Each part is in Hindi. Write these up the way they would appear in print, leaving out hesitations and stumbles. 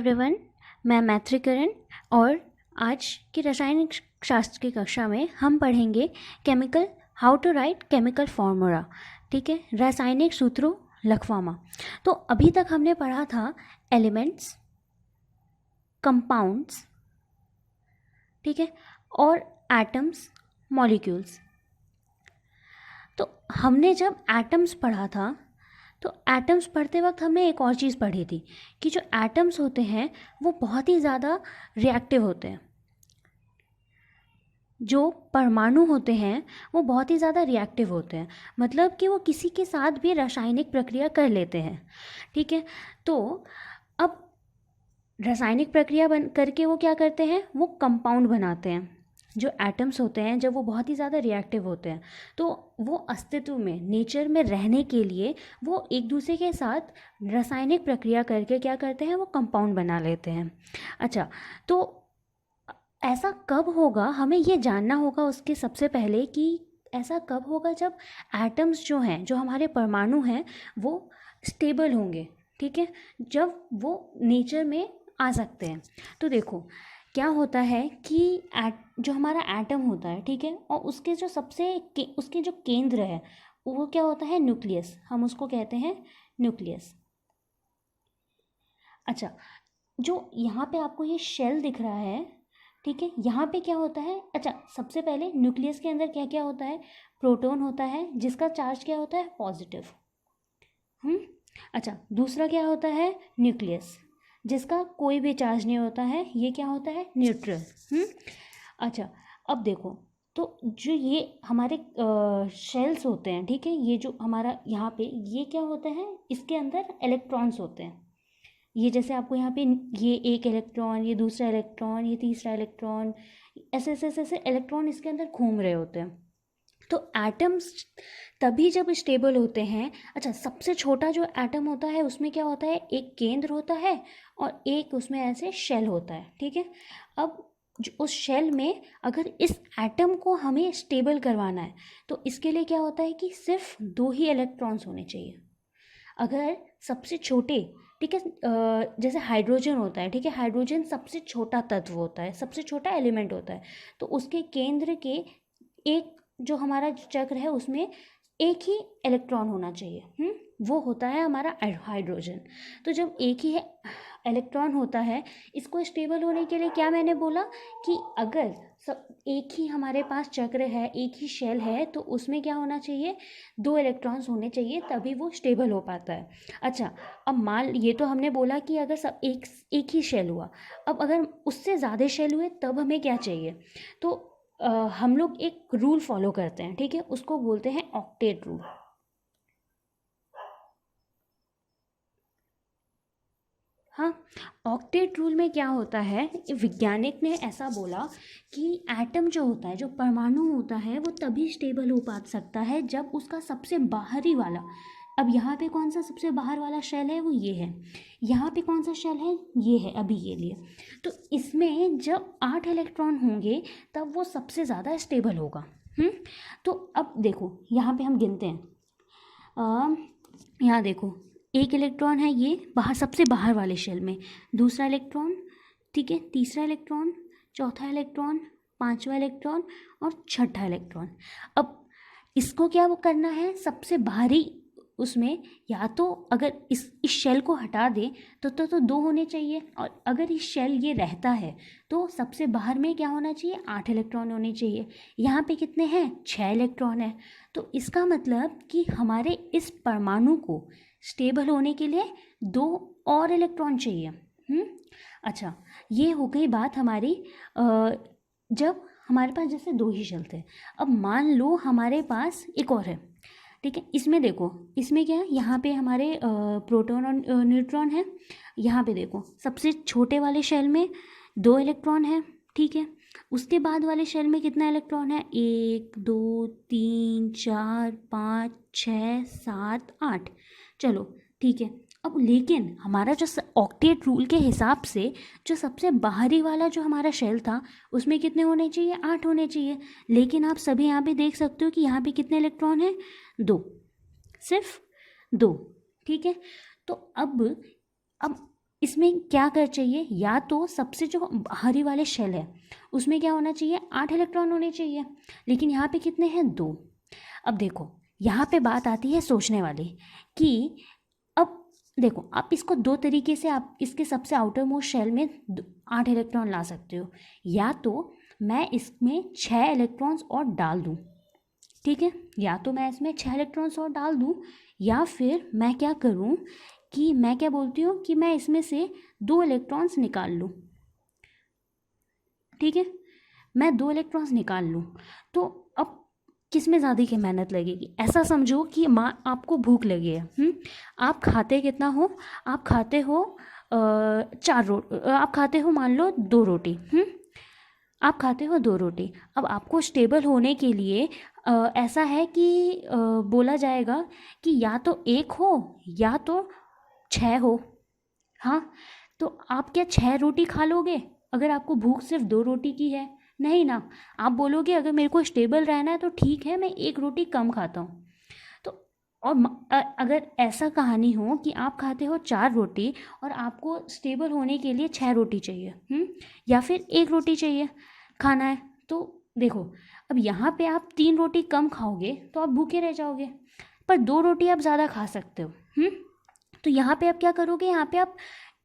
एवरीवन, मैं मैत्री करण और आज की रसायनिक शास्त्र की कक्षा में हम पढ़ेंगे how to write chemical formula. ठीक है, रासायनिक सूत्रों लखवामा। तो अभी तक हमने पढ़ा था एलिमेंट्स, कंपाउंड्स, ठीक है, और एटम्स, मॉलिक्यूल्स। तो हमने जब एटम्स पढ़ा था तो एटम्स पढ़ते वक्त हमने एक और चीज़ पढ़ी थी कि जो एटम्स होते हैं वो बहुत ही ज़्यादा रिएक्टिव होते हैं। जो परमाणु होते हैं वो बहुत ही ज़्यादा रिएक्टिव होते हैं, मतलब कि वो किसी के साथ भी रासायनिक प्रक्रिया कर लेते हैं। ठीक है, तो अब रासायनिक प्रक्रिया करके वो क्या करते हैं, वो कंपाउंड बनाते हैं। जो एटम्स होते हैं जब वो बहुत ही ज़्यादा रिएक्टिव होते हैं तो वो अस्तित्व में, नेचर में रहने के लिए वो एक दूसरे के साथ रासायनिक प्रक्रिया करके क्या करते हैं, वो कंपाउंड बना लेते हैं। अच्छा, तो ऐसा कब होगा, हमें ये जानना होगा उसके सबसे पहले कि ऐसा कब होगा जब एटम्स जो हैं, जो हमारे परमाणु हैं, वो स्टेबल होंगे। ठीक है, जब वो नेचर में आ सकते हैं। तो देखो क्या होता है कि जो हमारा एटम होता है, ठीक है, और उसके जो उसके जो केंद्र है वो क्या होता है, न्यूक्लियस। हम उसको कहते हैं न्यूक्लियस। अच्छा, जो यहाँ पे आपको ये शेल दिख रहा है, ठीक है, यहाँ पे क्या होता है, अच्छा सबसे पहले न्यूक्लियस के अंदर क्या क्या होता है, प्रोटॉन होता है जिसका चार्ज क्या होता है, पॉजिटिव। अच्छा, दूसरा क्या होता है, न्यूक्लियस जिसका कोई भी चार्ज नहीं होता है, ये क्या होता है, न्यूट्रल। अच्छा, अब देखो, तो जो ये हमारे शेल्स होते हैं, ठीक है, ये जो हमारा यहाँ पे ये क्या होता है, इसके अंदर इलेक्ट्रॉन्स होते हैं। ये जैसे आपको यहाँ पे ये एक इलेक्ट्रॉन, ये दूसरा इलेक्ट्रॉन, ये तीसरा इलेक्ट्रॉन, ऐसे ऐसे ऐसे इलेक्ट्रॉन इसके अंदर घूम रहे होते हैं। तो एटम्स तभी जब स्टेबल होते हैं। अच्छा, सबसे छोटा जो एटम होता है उसमें क्या होता है, एक केंद्र होता है और एक उसमें ऐसे शेल होता है। ठीक है, अब उस शेल में अगर इस एटम को हमें स्टेबल करवाना है तो इसके लिए क्या होता है कि सिर्फ 2 ही इलेक्ट्रॉन्स होने चाहिए। अगर सबसे छोटे, ठीक है, जैसे हाइड्रोजन होता है, ठीक है, हाइड्रोजन सबसे छोटा तत्व होता है, सबसे छोटा एलिमेंट होता है, तो उसके केंद्र के एक जो हमारा चक्र है उसमें एक ही इलेक्ट्रॉन होना चाहिए। वो होता है हमारा हाइड्रोजन। तो जब एक ही इलेक्ट्रॉन होता है, इसको स्टेबल होने के लिए क्या मैंने बोला कि अगर सब एक ही हमारे पास चक्र है, एक ही शेल है, तो उसमें क्या होना चाहिए, 2 इलेक्ट्रॉन्स होने चाहिए, तभी वो स्टेबल हो पाता है। अच्छा, अब मान, ये तो हमने बोला कि अगर सब एक ही शेल हुआ, अब अगर उससे ज़्यादा शेल हुए तब हमें क्या चाहिए, तो हम लोग एक रूल फॉलो करते हैं, ठीक है, उसको बोलते हैं ऑक्टेट रूल। हाँ, ऑक्टेट रूल में क्या होता है, वैज्ञानिक ने ऐसा बोला कि एटम जो होता है, जो परमाणु होता है, वो तभी स्टेबल हो पा सकता है जब उसका सबसे बाहरी वाला, अब यहाँ पे कौन सा सबसे बाहर वाला शेल है, वो ये है, यहाँ पे कौन सा शेल है, ये है, अभी ये लिए, तो इसमें जब 8 इलेक्ट्रॉन होंगे तब वो सबसे ज़्यादा स्टेबल होगा। तो अब देखो यहाँ पे हम गिनते हैं, यहाँ देखो, एक इलेक्ट्रॉन है ये बाहर, सबसे बाहर वाले शेल में, दूसरा इलेक्ट्रॉन, ठीक है, तीसरा इलेक्ट्रॉन, चौथा इलेक्ट्रॉन, पांचवा इलेक्ट्रॉन और छठा इलेक्ट्रॉन। अब इसको क्या वो करना है, सबसे बाहरी उसमें, या तो अगर इस शेल को हटा दे तो 2 होने चाहिए, और अगर इस शेल ये रहता है तो सबसे बाहर में क्या होना चाहिए, 8 इलेक्ट्रॉन होने चाहिए। यहाँ पे कितने हैं, 6 इलेक्ट्रॉन है। तो इसका मतलब कि हमारे इस परमाणु को स्टेबल होने के लिए 2 और इलेक्ट्रॉन चाहिए। अच्छा, ये हो गई बात हमारी जब हमारे पास जैसे 2 ही शेल थे। अब मान लो हमारे पास एक और है, ठीक है, इसमें देखो, इसमें क्या है, यहाँ पे हमारे प्रोटॉन और न्यूट्रॉन है। यहाँ पे देखो, सबसे छोटे वाले शेल में 2 इलेक्ट्रॉन है, ठीक है, उसके बाद वाले शेल में कितना इलेक्ट्रॉन है, 1 2 3 4 5 6 7 8। चलो ठीक है, अब लेकिन हमारा जो ऑक्टेट रूल के हिसाब से जो सबसे बाहरी वाला जो हमारा शेल था उसमें कितने होने चाहिए, 8 होने चाहिए। लेकिन आप सभी यहाँ पे देख सकते हो कि यहाँ पे कितने इलेक्ट्रॉन हैं, 2, सिर्फ 2। ठीक है, तो अब इसमें क्या कर चाहिए, या तो सबसे जो बाहरी वाले शेल है उसमें क्या होना चाहिए, 8 इलेक्ट्रॉन होने चाहिए, लेकिन यहाँ पे कितने हैं, 2। अब देखो यहाँ पे बात आती है सोचने वाली कि अब देखो आप इसको दो तरीके से आप इसके सबसे आउटर मोस्ट शेल में 8 इलेक्ट्रॉन ला सकते हो, या तो मैं इसमें 6 इलेक्ट्रॉन्स और डाल दूँ, ठीक है, या तो मैं इसमें 6 इलेक्ट्रॉन्स और डाल दूँ, या फिर मैं क्या करूँ कि मैं क्या बोलती हूँ कि मैं इसमें से 2 इलेक्ट्रॉन्स निकाल लूँ, ठीक है, मैं 2 इलेक्ट्रॉन्स निकाल लूँ। तो अब किस में ज़्यादा की मेहनत लगेगी, ऐसा समझो कि माँ आपको भूख लगी है, आप खाते कितना हो, आप खाते हो आप खाते हो मान लो 2 रोटी, आप खाते हो 2 रोटी। अब आपको स्टेबल होने के लिए ऐसा है कि बोला जाएगा कि या तो 1 हो या तो 6 हो, हाँ, तो आप क्या 6 रोटी खा लोगे अगर आपको भूख सिर्फ 2 रोटी की है, नहीं ना, आप बोलोगे अगर मेरे को स्टेबल रहना है तो ठीक है मैं 1 रोटी कम खाता हूँ। तो और अगर ऐसा कहानी हो कि आप खाते हो 4 रोटी और आपको स्टेबल होने के लिए 6 रोटी चाहिए, या फिर 1 रोटी चाहिए खाना है, तो देखो अब यहाँ पे आप 3 रोटी कम खाओगे तो आप भूखे रह जाओगे, पर 2 रोटी आप ज़्यादा खा सकते हो, तो यहाँ पे आप क्या करोगे, यहाँ पे आप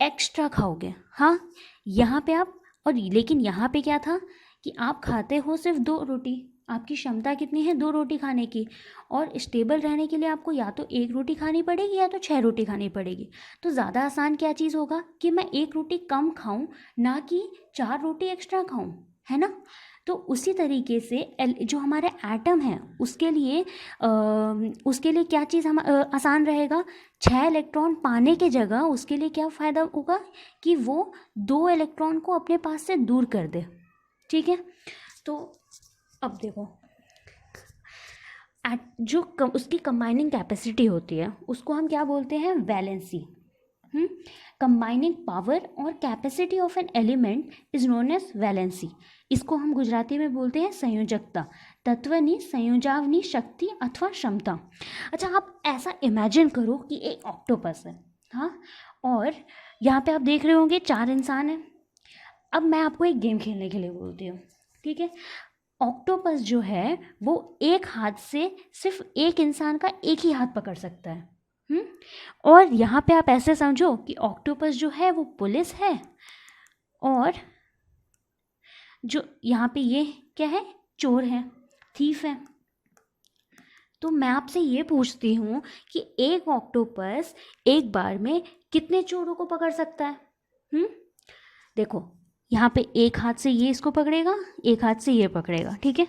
एक्स्ट्रा खाओगे, हाँ, यहाँ पे आप, और लेकिन यहाँ पे क्या था कि आप खाते हो सिर्फ 2 रोटी, आपकी क्षमता कितनी है 2 रोटी खाने की, और स्टेबल रहने के लिए आपको या तो 1 रोटी खानी पड़ेगी या तो 6 रोटी खानी पड़ेगी। तो ज़्यादा आसान क्या चीज़ होगा कि मैं 1 रोटी कम खाऊं, ना कि 4 रोटी एक्स्ट्रा खाऊं, है ना। तो उसी तरीके से जो हमारे एटम है उसके लिए क्या चीज़ हम आसान रहेगा, 6 इलेक्ट्रॉन पाने के जगह उसके लिए क्या फ़ायदा होगा कि वो 2 इलेक्ट्रॉन को अपने पास से दूर कर दे, ठीक है। तो अब देखो जो उसकी कंबाइनिंग कैपेसिटी होती है उसको हम क्या बोलते हैं, वैलेंसी। कंबाइनिंग पावर और capacity of an element is known as valency. इसको हम गुजराती में बोलते हैं संयोजकता, तत्वनी संयोजावनी शक्ति अथवा क्षमता। अच्छा आप ऐसा इमेजिन करो कि एक ऑक्टोपस है, हाँ, और यहाँ पे आप देख रहे होंगे 4 इंसान हैं। अब मैं आपको एक गेम खेलने के लिए बोलती हूँ, ठीक है। ऑक्टोपस जो है वो एक हाथ से सिर्फ एक इंसान का एक ही हाथ पकड़ सकता है, और यहाँ पे आप ऐसे समझो कि ऑक्टोपस जो है वो पुलिस है, और जो यहाँ पे ये क्या है, चोर है, थीफ है। तो मैं आपसे ये पूछती हूँ कि एक ऑक्टोपस एक बार में कितने चोरों को पकड़ सकता है। देखो यहाँ पे एक हाथ से ये इसको पकड़ेगा, एक हाथ से ये पकड़ेगा, ठीक है,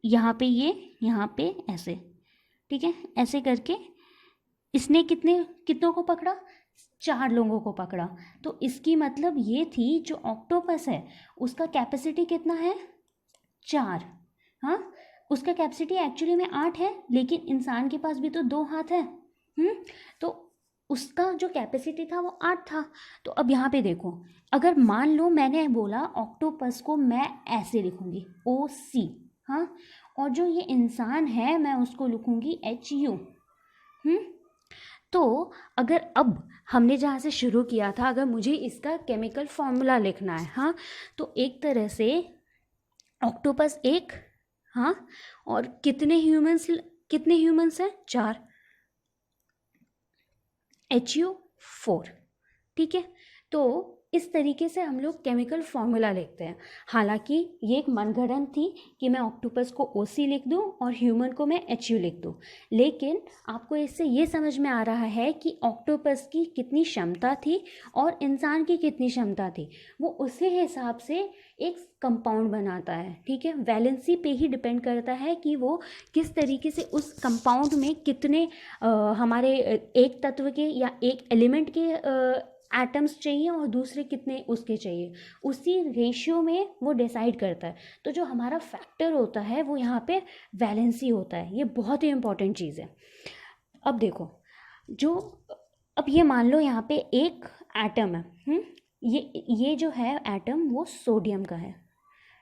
यहाँ पे ये, यहाँ पे ऐसे, ठीक है, ऐसे करके इसने कितनों को पकड़ा, 4 लोगों को पकड़ा। तो इसकी मतलब ये थी जो ऑक्टोपस है उसका कैपेसिटी कितना है, 4, हाँ, उसका कैपेसिटी एक्चुअली में 8 है, लेकिन इंसान के पास भी तो 2 हाथ है, तो उसका जो कैपेसिटी था वो 8 था। तो अब यहाँ पे देखो, अगर मान लो मैंने बोला ऑक्टोपस को मैं ऐसे लिखूंगी OC, हाँ, और जो ये इंसान है मैं उसको लिखूंगी HU, तो अगर अब हमने जहाँ से शुरू किया था, अगर मुझे इसका केमिकल फॉर्मूला लिखना है, हाँ, तो एक तरह से ऑक्टोपस एक, हाँ, और कितने ह्यूमंस हैं, 4, HU 4, ठीक है। तो इस तरीके से हम लोग केमिकल फॉर्मूला लिखते हैं। हालांकि ये एक मनगढ़ंत थी कि मैं ऑक्टोपस को OC लिख दूं और ह्यूमन को मैं HU लिख दूं, लेकिन आपको इससे ये समझ में आ रहा है कि ऑक्टोपस की कितनी क्षमता थी और इंसान की कितनी क्षमता थी, वो उसी हिसाब से एक कंपाउंड बनाता है, ठीक है। वैलेंसी पे ही डिपेंड करता है कि वो किस तरीके से उस कंपाउंड में कितने हमारे एक तत्व के या एक एलिमेंट के एटम्स चाहिए और दूसरे कितने उसके चाहिए, उसी रेशियो में वो डिसाइड करता है। तो जो हमारा फैक्टर होता है वो यहाँ पे वैलेंसी होता है, ये बहुत ही इम्पॉर्टेंट चीज़ है। अब देखो अब ये मान लो यहाँ पे एक एटम है, ये जो है एटम वो सोडियम का है,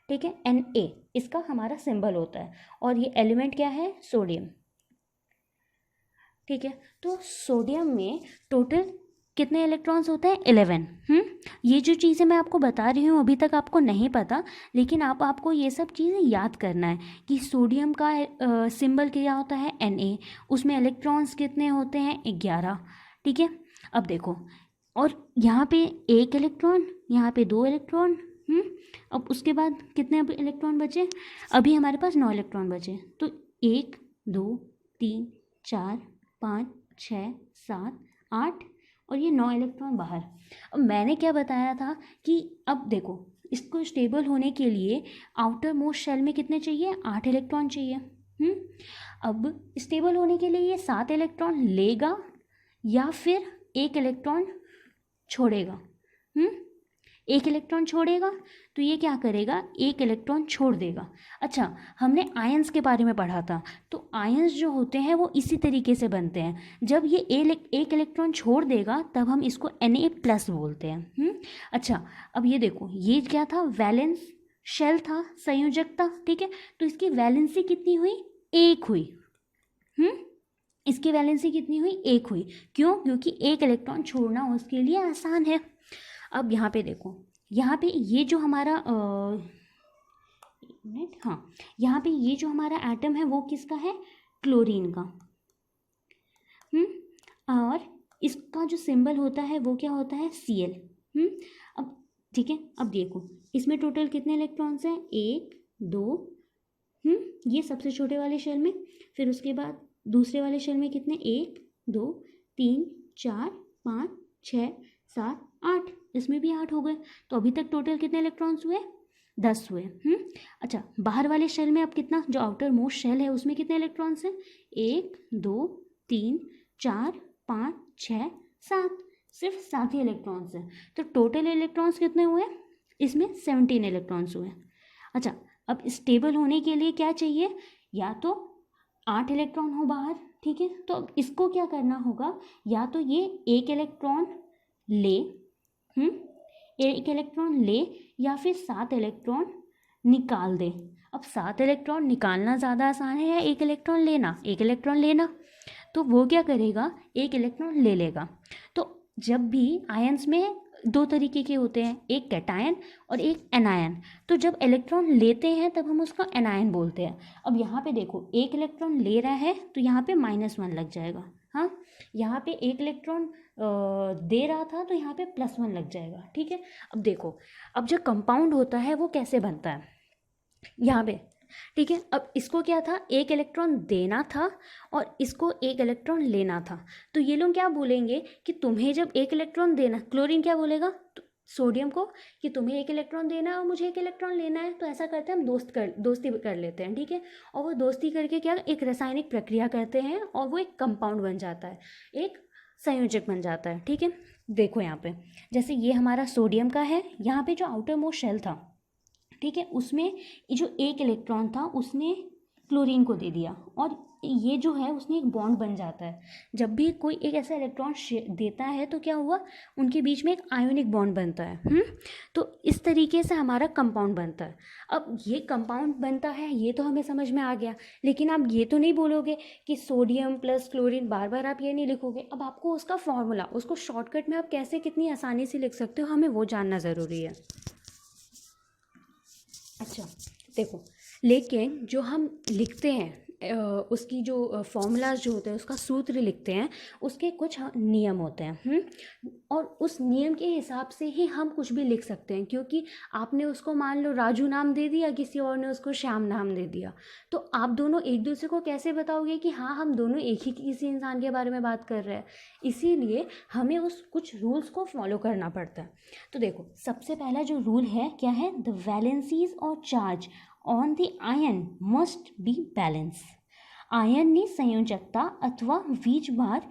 ठीक है, Na इसका हमारा सिंबल होता है, और ये एलिमेंट क्या है, सोडियम, ठीक है। तो सोडियम में टोटल कितने इलेक्ट्रॉन्स होते हैं? 11। ये जो चीज़ें मैं आपको बता रही हूँ अभी तक आपको नहीं पता, लेकिन आपको ये सब चीज़ें याद करना है कि सोडियम का सिंबल क्या होता है? Na। उसमें इलेक्ट्रॉन्स कितने होते हैं? 11। ठीक है, अब देखो, और यहाँ पे एक इलेक्ट्रॉन, यहाँ पे 2 इलेक्ट्रॉन। अब उसके बाद कितने इलेक्ट्रॉन बचे? अभी हमारे पास 9 इलेक्ट्रॉन बचे। तो 1 2 3 4 5 6 7 8 और ये 9 इलेक्ट्रॉन बाहर। अब मैंने क्या बताया था कि अब देखो, इसको स्टेबल होने के लिए आउटर मोस्ट शेल में कितने चाहिए? 8 इलेक्ट्रॉन चाहिए। अब स्टेबल होने के लिए ये 7 इलेक्ट्रॉन लेगा या फिर 1 इलेक्ट्रॉन छोड़ेगा? 1 इलेक्ट्रॉन छोड़ेगा, तो ये क्या करेगा? 1 इलेक्ट्रॉन छोड़ देगा। अच्छा, हमने आयंस के बारे में पढ़ा था, तो आयंस जो होते हैं वो इसी तरीके से बनते हैं। जब ये 1 इलेक्ट्रॉन छोड़ देगा तब हम इसको Na+ बोलते हैं। अच्छा, अब ये देखो, ये क्या था? वैलेंस शेल था, संयोजक था। ठीक है, तो इसकी वैलेंसी कितनी हुई? 1 हुई। इसकी वैलेंसी कितनी हुई? 1 हुई। क्यों? क्योंकि 1 इलेक्ट्रॉन छोड़ना उसके लिए आसान है। अब यहाँ पे देखो, यहाँ पे ये जो हमारा यहाँ पे ये जो हमारा एटम है वो किसका है? क्लोरीन का। और इसका जो सिंबल होता है वो क्या होता है? Cl। अब ठीक है, अब देखो इसमें टोटल कितने इलेक्ट्रॉन्स हैं? 1 2। ये सबसे छोटे वाले शेल में, फिर उसके बाद दूसरे वाले शेल में कितने? 1 2 3 4 5 6 7 8। इसमें भी 8 हो गए। तो अभी तक टोटल कितने इलेक्ट्रॉन्स हुए? 10 हुए। अच्छा, बाहर वाले शेल में अब कितना? जो आउटर मोस्ट शेल है उसमें कितने इलेक्ट्रॉन्स हैं? 1 2 3 4 5 6 7। सिर्फ 7 ही इलेक्ट्रॉन्स हैं। तो टोटल इलेक्ट्रॉन्स कितने हुए? इसमें 17 इलेक्ट्रॉन्स हुए। अच्छा, अब स्टेबल होने के लिए क्या चाहिए? या तो 8 इलेक्ट्रॉन हो बाहर। ठीक है, तो अब इसको क्या करना होगा? या तो ये 1 इलेक्ट्रॉन ले, 1 इलेक्ट्रॉन ले, या फिर 7 इलेक्ट्रॉन निकाल दे। अब 7 इलेक्ट्रॉन निकालना ज़्यादा आसान है या 1 इलेक्ट्रॉन लेना? 1 इलेक्ट्रॉन लेना। तो वो क्या करेगा? 1 इलेक्ट्रॉन ले लेगा। तो जब भी आयंस में 2 तरीके के होते हैं, एक कैटायन और एक एनायन। तो जब इलेक्ट्रॉन लेते हैं तब हम उसका एनायन बोलते हैं। अब यहाँ पे देखो, 1 इलेक्ट्रॉन ले रहा है तो यहाँ पे -1 लग जाएगा। हाँ, यहाँ पे 1 इलेक्ट्रॉन दे रहा था तो यहाँ पे +1 लग जाएगा। ठीक है, अब देखो, अब जो कंपाउंड होता है वो कैसे बनता है यहाँ पे। ठीक है, अब इसको क्या था? 1 इलेक्ट्रॉन देना था और इसको 1 इलेक्ट्रॉन लेना था। तो ये लोग क्या बोलेंगे कि तुम्हें जब 1 इलेक्ट्रॉन देना, क्लोरीन क्या बोलेगा तो सोडियम को कि तुम्हें 1 इलेक्ट्रॉन देना है और मुझे 1 इलेक्ट्रॉन लेना है। तो ऐसा करते हैं, हम दोस्ती कर लेते हैं। ठीक है, और वो दोस्ती करके क्या, एक रासायनिक प्रक्रिया करते हैं और वो एक कंपाउंड बन जाता है, एक संयोजक बन जाता है। ठीक है, देखो यहाँ पे जैसे ये हमारा सोडियम का है, यहाँ पे जो आउटर मोस्ट शेल था, ठीक है, उसमें जो 1 इलेक्ट्रॉन था उसने क्लोरीन को दे दिया और ये जो है उसने एक बॉन्ड बन जाता है। जब भी कोई एक ऐसा इलेक्ट्रॉन देता है तो क्या हुआ? उनके बीच में एक आयोनिक बॉन्ड बनता है। तो इस तरीके से हमारा कंपाउंड बनता है। अब ये कंपाउंड बनता है ये तो हमें समझ में आ गया, लेकिन आप ये तो नहीं बोलोगे कि सोडियम प्लस क्लोरीन, बार बार आप ये नहीं लिखोगे। अब आपको उसका फॉर्मूला, उसको शॉर्टकट में आप कैसे कितनी आसानी से लिख सकते हो, हमें वो जानना ज़रूरी है। अच्छा देखो, लेकिन जो हम लिखते हैं उसकी जो फॉर्मूलाज जो होते हैं, उसका सूत्र लिखते हैं, उसके कुछ नियम होते हैं। और उस नियम के हिसाब से ही हम कुछ भी लिख सकते हैं। क्योंकि आपने उसको मान लो राजू नाम दे दिया, किसी और ने उसको श्याम नाम दे दिया, तो आप दोनों एक दूसरे को कैसे बताओगे कि हाँ हम दोनों एक ही किसी इंसान के बारे में बात कर रहे हैं। इसीलिए हमें उस कुछ रूल्स को फॉलो करना पड़ता है। तो देखो, सबसे पहला जो रूल है क्या है? द वैलेंसीज और charge on the ion must be balance. आयनની સંયોજકતા અથવા વીજભાર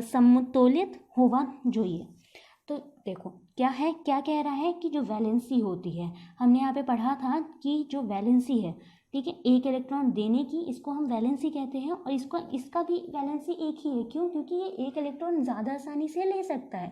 समतोलित होना જોઈએ। तो देखो क्या है, क्या कह रहा है कि जो वैलेंसी होती है, हमने यहाँ पे पढ़ा था कि जो वैलेंसी है, ठीक है, 1 इलेक्ट्रॉन देने की, इसको हम वैलेंसी कहते हैं। और इसका भी वैलेंसी 1 ही है। क्यों? क्योंकि ये 1 इलेक्ट्रॉन ज़्यादा आसानी से ले सकता है।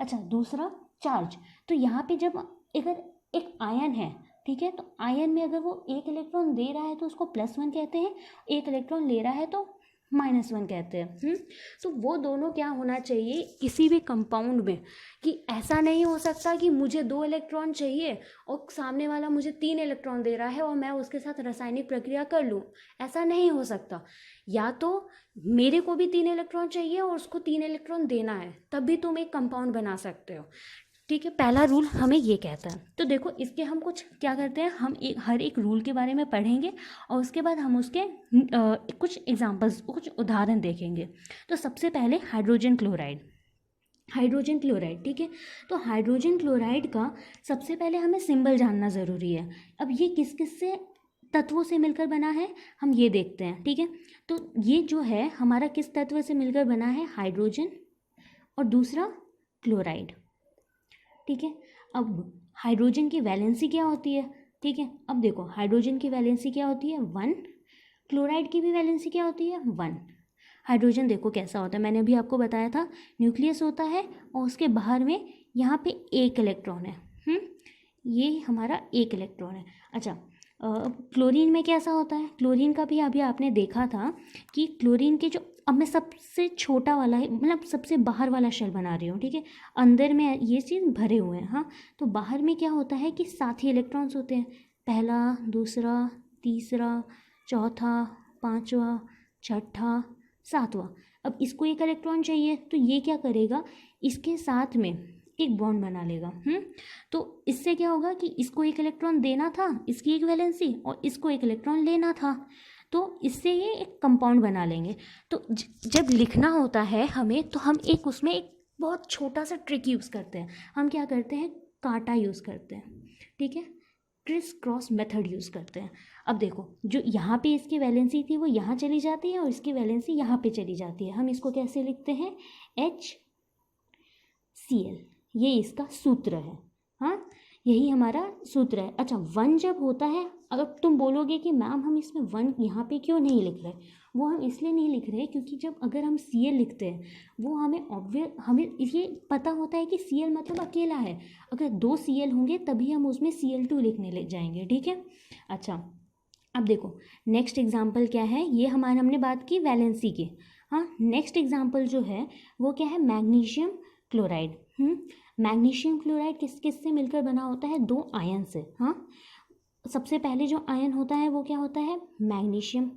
अच्छा, दूसरा चार्ज। तो यहाँ पे जब अगर एक आयन है, ठीक है, तो आयन में अगर वो 1 इलेक्ट्रॉन दे रहा है तो उसको +1 कहते हैं, 1 इलेक्ट्रॉन ले रहा है तो -1 कहते हैं। तो वो दोनों क्या होना चाहिए किसी भी कंपाउंड में, कि ऐसा नहीं हो सकता कि मुझे 2 इलेक्ट्रॉन चाहिए और सामने वाला मुझे 3 इलेक्ट्रॉन दे रहा है और मैं उसके साथ रासायनिक प्रक्रिया कर लूँ, ऐसा नहीं हो सकता। या तो मेरे को भी 3 इलेक्ट्रॉन चाहिए और उसको 3 इलेक्ट्रॉन देना है, तब भी तुम एक कंपाउंड बना सकते हो। ठीक है, पहला रूल हमें ये कहता है। तो देखो इसके हम कुछ क्या करते हैं, हम हर एक रूल के बारे में पढ़ेंगे और उसके बाद हम उसके कुछ एग्जांपल्स, कुछ उदाहरण देखेंगे। तो सबसे पहले हाइड्रोजन क्लोराइड, ठीक है। तो हाइड्रोजन क्लोराइड का सबसे पहले हमें सिंबल जानना ज़रूरी है। अब ये किस किस से तत्वों से मिलकर बना है हम ये देखते हैं। ठीक है, तो ये जो है हमारा किस तत्व से मिलकर बना है, हाइड्रोजन और दूसरा क्लोराइड। ठीक है, अब हाइड्रोजन की वैलेंसी क्या होती है। ठीक है, अब देखो हाइड्रोजन की वैलेंसी क्या होती है 1, क्लोराइड की भी वैलेंसी क्या होती है 1। हाइड्रोजन देखो कैसा होता है, मैंने अभी आपको बताया था, न्यूक्लियस होता है और उसके बाहर में यहाँ पे 1 इलेक्ट्रॉन है। ये हमारा 1 इलेक्ट्रॉन है। अच्छा, क्लोरीन में कैसा होता है, क्लोरीन का भी अभी आपने देखा था कि क्लोरीन के जो, अब मैं सबसे छोटा वाला है, मतलब सबसे बाहर वाला शेल बना रही हूँ। ठीक है, अंदर में ये चीज़ भरे हुए हैं। हाँ, तो बाहर में क्या होता है कि 7 ही इलेक्ट्रॉन्स होते हैं, पहला, दूसरा, तीसरा, चौथा, पाँचवा, छठा, सातवां। अब इसको 1 इलेक्ट्रॉन चाहिए तो ये क्या करेगा, इसके साथ में एक बॉन्ड बना लेगा। तो इससे क्या होगा कि इसको 1 इलेक्ट्रॉन देना था, इसकी एक वैलेंसी, और इसको 1 इलेक्ट्रॉन लेना था, तो इससे ये एक कंपाउंड बना लेंगे। तो जब लिखना होता है हमें, तो हम एक उसमें एक बहुत छोटा सा ट्रिक यूज़ करते हैं। हम क्या करते हैं, कांटा यूज़ करते हैं। ठीक है, क्रिस क्रॉस मेथड यूज़ करते हैं। अब देखो जो यहाँ पे इसकी वैलेंसी थी वो यहाँ चली जाती है और इसकी वैलेंसी यहाँ पे चली जाती है। हम इसको कैसे लिखते हैं, HCl, ये इसका सूत्र है। हाँ, यही हमारा सूत्र है। अच्छा, 1 जब होता है, अगर तुम बोलोगे कि मैम हम इसमें 1 यहाँ पे क्यों नहीं लिख रहे, वो हम इसलिए नहीं लिख रहे क्योंकि जब अगर हम Cl लिखते हैं वो हमें ये पता होता है कि Cl मतलब अकेला है। अगर 2 Cl होंगे तभी हम उसमें Cl2 लिखने लग जाएंगे। ठीक है, अच्छा अब देखो नेक्स्ट एग्जाम्पल क्या है, ये हमने बात की वैलेंसी की। हाँ, नेक्स्ट एग्जाम्पल जो है वो क्या है, मैग्नीशियम क्लोराइड। मैग्नीशियम क्लोराइड किस किस से मिलकर बना होता है, 2 आयन से। हाँ, सबसे पहले जो आयन होता है वो क्या होता है, मैग्नीशियम।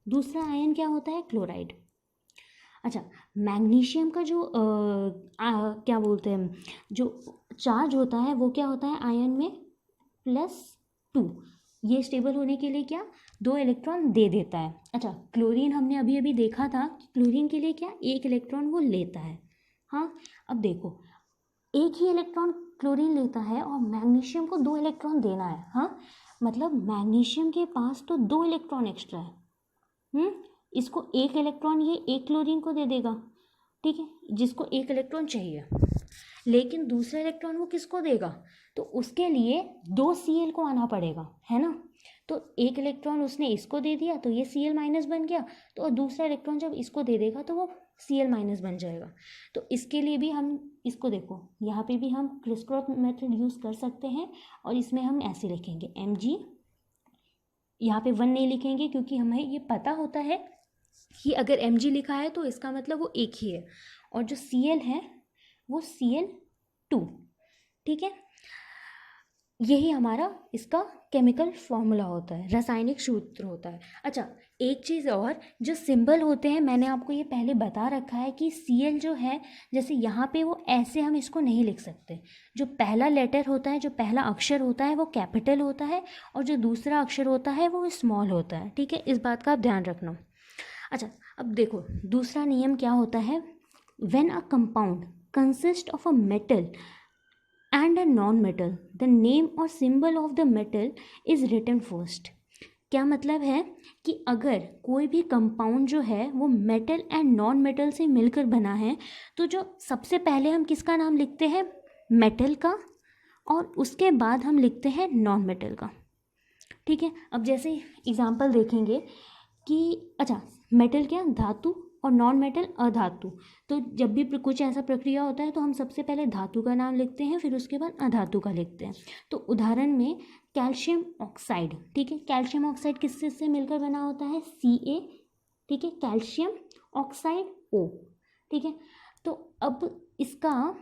दूसरा आयन क्या होता है, क्लोराइड। अच्छा, मैग्नीशियम का जो क्या बोलते हैं, जो चार्ज होता है वो क्या होता है आयन में, +2। ये स्टेबल होने के लिए क्या, 2 इलेक्ट्रॉन दे देता है। अच्छा, क्लोरीन हमने अभी अभी देखा था, क्लोरीन के लिए क्या, 1 इलेक्ट्रॉन वो लेता है। हाँ, अब देखो 1 ही इलेक्ट्रॉन क्लोरीन लेता है और मैग्नीशियम को 2 इलेक्ट्रॉन देना है। हाँ, मतलब मैग्नीशियम के पास तो 2 इलेक्ट्रॉन एक्स्ट्रा है। इसको 1 इलेक्ट्रॉन ये 1 क्लोरीन को दे देगा। ठीक है, जिसको 1 इलेक्ट्रॉन चाहिए, लेकिन दूसरा इलेक्ट्रॉन वो किसको देगा, तो उसके लिए 2 Cl को आना पड़ेगा, है ना। तो 1 इलेक्ट्रॉन उसने इसको दे दिया तो ये Cl- बन गया, तो और दूसरा इलेक्ट्रॉन जब इसको दे देगा तो वो Cl- बन जाएगा। तो इसके लिए भी हम इसको देखो, यहाँ पे भी हम क्रिस क्रॉस मेथड यूज़ कर सकते हैं और इसमें हम ऐसे लिखेंगे Mg, यहाँ पे 1 नहीं लिखेंगे क्योंकि हमें ये पता होता है कि अगर Mg लिखा है तो इसका मतलब वो एक ही है, और जो Cl है वो Cl2। ठीक है, यही हमारा इसका केमिकल फॉर्मूला होता है, रासायनिक सूत्र होता है। अच्छा, एक चीज़ और, जो सिंबल होते हैं मैंने आपको ये पहले बता रखा है कि Cl जो है, जैसे यहाँ पे वो ऐसे हम इसको नहीं लिख सकते। जो पहला लेटर होता है, जो पहला अक्षर होता है वो कैपिटल होता है और जो दूसरा अक्षर होता है वो स्मॉल होता है। ठीक है, इस बात का आप ध्यान रखना। अच्छा, अब देखो दूसरा नियम क्या होता है, when a compound consist of a metal and a non-metal, the name or symbol of the metal is written first। क्या मतलब है कि अगर कोई भी कंपाउंड जो है वो मेटल एंड नॉन मेटल से मिलकर बना है, तो जो सबसे पहले हम किसका नाम लिखते हैं, मेटल का, और उसके बाद हम लिखते हैं नॉन मेटल का। ठीक है, अब जैसे एग्जांपल देखेंगे कि अच्छा, मेटल क्या, धातु, और नॉन मेटल अधातु। तो जब भी कुछ ऐसा प्रक्रिया होता है तो हम सबसे पहले धातु का नाम लिखते हैं, फिर उसके बाद अधातु का लिखते हैं। तो उदाहरण में कैल्शियम ऑक्साइड, ठीक है, कैल्शियम ऑक्साइड किससे से मिलकर बना होता है, Ca, ठीक है, कैल्शियम ऑक्साइड O, ठीक है। तो अब इसका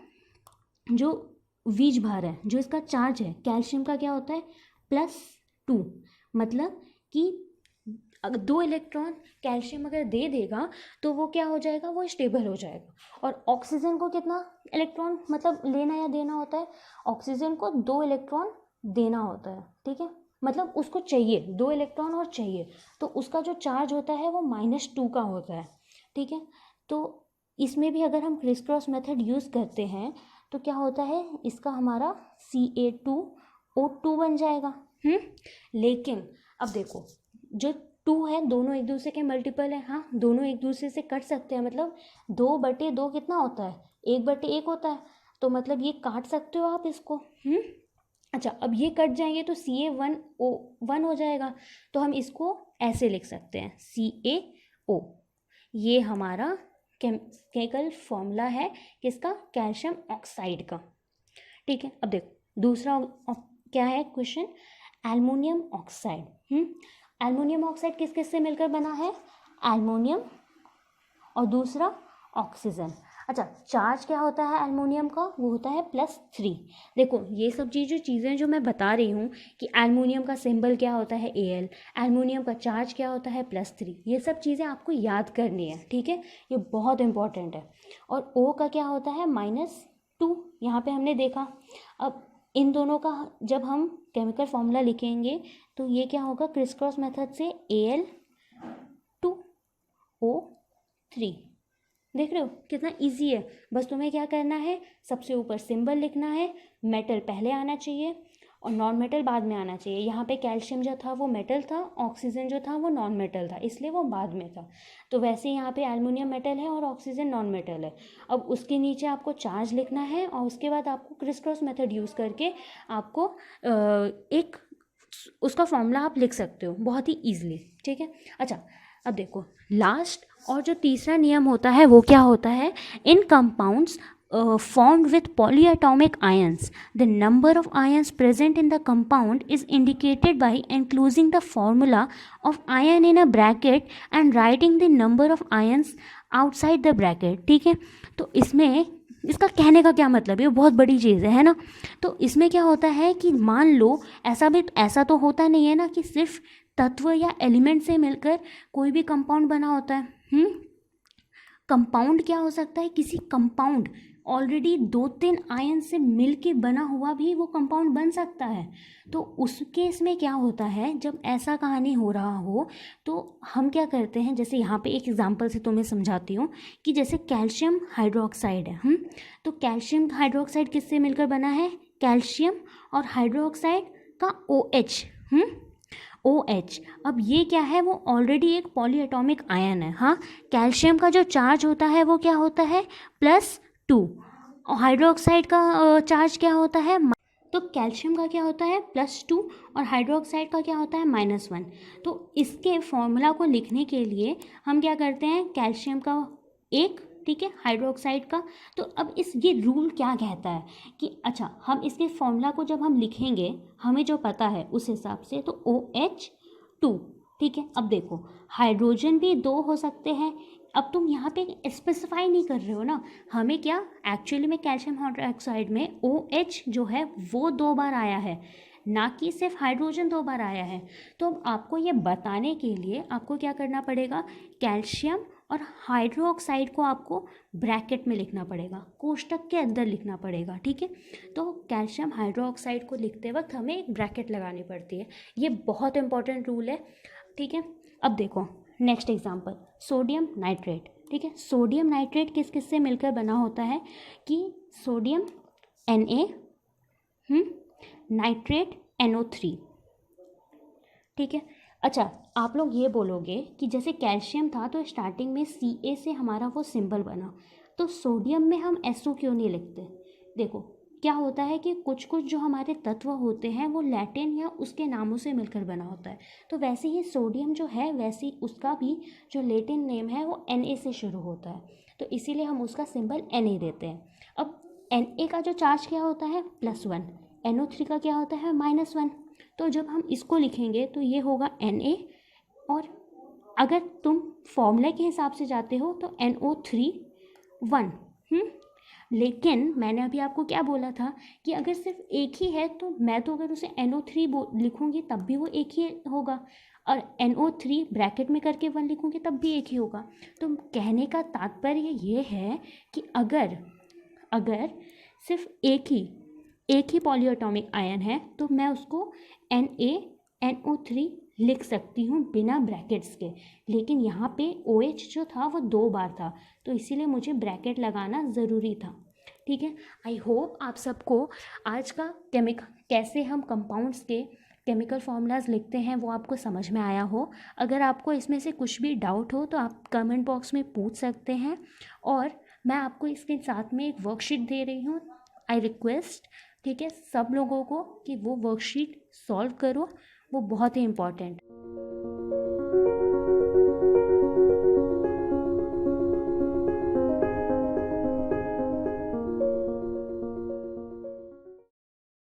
जो वीज भार है, जो इसका चार्ज है कैल्शियम का, क्या होता है, +2। मतलब कि अगर 2 इलेक्ट्रॉन कैल्शियम अगर दे देगा तो वो क्या हो जाएगा, वो स्टेबल हो जाएगा। और ऑक्सीजन को कितना इलेक्ट्रॉन मतलब लेना या देना होता है, ऑक्सीजन को 2 इलेक्ट्रॉन देना होता है, ठीक है, मतलब उसको चाहिए 2 इलेक्ट्रॉन और चाहिए, तो उसका जो चार्ज होता है वो -2 का होता है, ठीक है। तो इसमें भी अगर हम क्रिस क्रॉस मेथड यूज़ करते हैं तो क्या होता है, इसका हमारा Ca2O2 बन जाएगा। लेकिन अब देखो, जो 2 है दोनों एक दूसरे के मल्टीपल है, हाँ दोनों एक दूसरे से कट सकते हैं, मतलब 2/2 कितना होता है, 1/1 होता है, तो मतलब ये काट सकते हो आप इसको। अच्छा, अब ये कट जाएंगे तो Ca1O1 हो जाएगा, तो हम इसको ऐसे लिख सकते हैं CaO। ये हमारा केमिकल फॉर्मूला है किसका, कैल्शियम ऑक्साइड का, ठीक है। अब देखो दूसरा क्या है question, aluminium oxide. Aluminium oxide किस किस से मिलकर बना है, एल्युमिनियम और दूसरा ऑक्सीजन। अच्छा, चार्ज क्या होता है एल्युमिनियम का, वो होता है +3। देखो ये सब चीज़ें जो मैं बता रही हूँ कि एल्युमिनियम का सिंबल क्या होता है Al, एल्युमिनियम का चार्ज क्या होता है +3, ये सब चीज़ें आपको याद करनी है, ठीक है, ये बहुत इंपॉर्टेंट है। और O का क्या होता है -2, यहाँ पे हमने देखा। अब इन दोनों का जब हम केमिकल फॉर्मूला लिखेंगे तो ये क्या होगा, क्रिस क्रॉस मेथड से Al2O3। देख रहे हो कितना इजी है, बस तुम्हें क्या करना है, सबसे ऊपर सिंबल लिखना है, मेटल पहले आना चाहिए और नॉन मेटल बाद में आना चाहिए। यहाँ पे कैल्शियम जो था वो मेटल था, ऑक्सीजन जो था वो नॉन मेटल था, इसलिए वो बाद में था। तो वैसे यहाँ पे एल्युमिनियम मेटल है और ऑक्सीजन नॉन मेटल है। अब उसके नीचे आपको चार्ज लिखना है और उसके बाद आपको क्रिस क्रॉस मेथड यूज़ करके आपको एक उसका फॉर्मूला आप लिख सकते हो बहुत ही ईजिली, ठीक है। अच्छा, अब देखो लास्ट और जो तीसरा नियम होता है वो क्या होता है, इन compounds formed with polyatomic ions, the number of ions present in the compound is indicated by enclosing the formula of ion in a bracket and writing the number of ions outside the bracket, ठीक है। तो इसमें इसका कहने का क्या मतलब है, ये बहुत बड़ी चीज़ है ना। तो इसमें क्या होता है कि मान लो ऐसा तो होता नहीं है ना कि सिर्फ तत्व या एलिमेंट से मिलकर कोई भी कंपाउंड बना होता है। कंपाउंड क्या हो सकता है, किसी कंपाउंड ऑलरेडी 2-3 आयन से मिल के बना हुआ भी वो कंपाउंड बन सकता है। तो उस केस में क्या होता है, जब ऐसा कहानी हो रहा हो तो हम क्या करते हैं, जैसे यहाँ पे एक एग्जांपल से तुम्हें समझाती हूँ कि जैसे कैल्शियम हाइड्रोक्साइड है। तो कैल्शियम हाइड्रोक्साइड किससे मिलकर बना है, कैल्शियम और हाइड्रोक्साइड का OH। OH, अब ये क्या है, वो ऑलरेडी एक पॉलीएटॉमिक आयन है। हाँ, कैल्शियम का जो चार्ज होता है वो क्या होता है +2 और हाइड्रोक्साइड का चार्ज क्या होता है, तो कैल्शियम का क्या होता है +2 और हाइड्रोक्साइड का क्या होता है -1। तो इसके फॉर्मूला को लिखने के लिए हम क्या करते हैं, कैल्शियम का 1, ठीक है, हाइड्रोक्साइड का। तो अब ये रूल क्या कहता है कि अच्छा, हम इसके फॉर्मूला को जब हम लिखेंगे हमें जो पता है उस हिसाब से, तो OH2, ठीक है। अब देखो हाइड्रोजन भी 2 हो सकते हैं। अब तुम यहाँ पे स्पेसिफाई नहीं कर रहे हो ना, हमें क्या एक्चुअली में कैल्शियम हाइड्रोक्साइड में OH जो है वो 2 बार आया है, ना कि सिर्फ हाइड्रोजन 2 बार आया है। तो अब आपको ये बताने के लिए आपको क्या करना पड़ेगा, कैल्शियम और हाइड्रोक्साइड को आपको ब्रैकेट में लिखना पड़ेगा, कोष्टक के अंदर लिखना पड़ेगा, ठीक है। तो कैल्शियम हाइड्रोक्साइड को लिखते वक्त हमें एक ब्रैकेट लगानी पड़ती है, ये बहुत इंपॉर्टेंट रूल है, ठीक है। अब देखो नेक्स्ट एग्जांपल, सोडियम नाइट्रेट, ठीक है। सोडियम नाइट्रेट किस किस से मिलकर बना होता है कि सोडियम Na, नाइट्रेट NO3, ठीक है। अच्छा, आप लोग ये बोलोगे कि जैसे कैल्शियम था तो स्टार्टिंग में Ca से हमारा वो सिंबल बना, तो सोडियम में हम SO क्यों नहीं लिखते। देखो क्या होता है कि कुछ कुछ जो हमारे तत्व होते हैं वो लैटिन या उसके नामों से मिलकर बना होता है। तो वैसे ही सोडियम जो है, वैसे उसका भी जो लैटिन नेम है वो Na से शुरू होता है, तो इसीलिए हम उसका सिंबल Na देते हैं। अब Na का जो चार्ज क्या होता है, +1, NO3 का क्या होता है, -1। तो जब हम इसको लिखेंगे तो ये होगा Na, और अगर तुम फॉर्मूला के हिसाब से जाते हो तो NO3 1। लेकिन मैंने अभी आपको क्या बोला था कि अगर सिर्फ एक ही है तो मैं तो अगर उसे NO3 लिखूंगी तब भी वो एक ही होगा, और NO3 ब्रैकेट में करके 1 लिखूंगी तब भी एक ही होगा। तो कहने का तात्पर्य ये है कि अगर अगर सिर्फ एक ही पॉलीएटॉमिक आयन है तो मैं उसको NaNO3 लिख सकती हूँ बिना ब्रैकेट्स के। लेकिन यहाँ पे OH जो था वो 2 बार था, तो इसीलिए मुझे ब्रैकेट लगाना ज़रूरी था। ठीक है, आई होप आप सबको आज का कैसे हम कंपाउंड्स के केमिकल फार्मूलाज लिखते हैं वो आपको समझ में आया हो। अगर आपको इसमें से कुछ भी डाउट हो तो आप कमेंट बॉक्स में पूछ सकते हैं, और मैं आपको इसके साथ में एक वर्कशीट दे रही हूँ। आई रिक्वेस्ट, ठीक है, सब लोगों को कि वो वर्कशीट सॉल्व करो, वो बहुत ही इम्पॉर्टेंट।